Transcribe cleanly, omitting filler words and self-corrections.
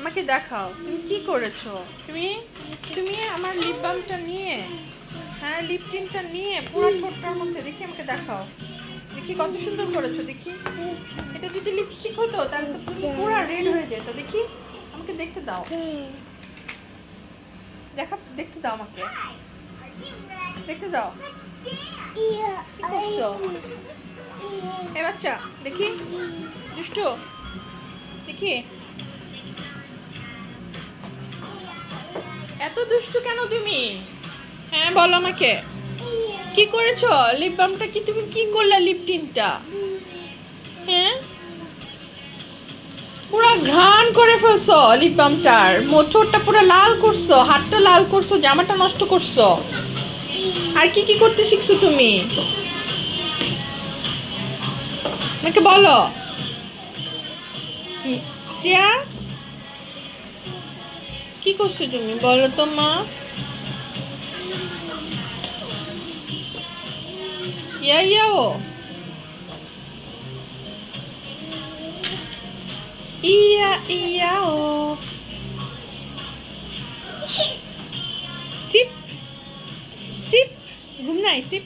আমাকে দেখাও তুমি কি করেছো। তুমি তুমি আমার লিপ বামটা নিয়ে, হ্যাঁ লিপ টিনটা নিয়ে পুরো ঠোঁটটার মধ্যে দেখি আমাকে দেখাও। দেখি কত সুন্দর করেছো দেখি। এটা যদি লিপস্টিক হতো তাহলে তো তুমি পুরো রেড হয়ে যেত। দেখি আমাকে দেখতে দাও, দেখতে দাও আমাকে, দেখতে দাও কি করছো। এ বাচ্চা দেখি, দুষ্টু দেখি, এত দুষ্টু কেন তুমি? হ্যাঁ বলো আমাকে কি করেছো। লিপ বামটা কি তুমি কি করলে লিপ টিনটা? হ্যাঁ পুরো ঘ্রাণ করে ফেলছো লিপ বামটার, ঠোঁটটা পুরো লাল করছো, হাতটা লাল করছো, জামাটা নষ্ট করছো। আর কি কি করতে শিখছো তুমি আমাকে বলো। সিয়া কি করছো তুমি বলো তো মা। ইয়া ইয়া ও ইয়া ইয়া ও সিপ সিপ ঘুম নাই সিপ।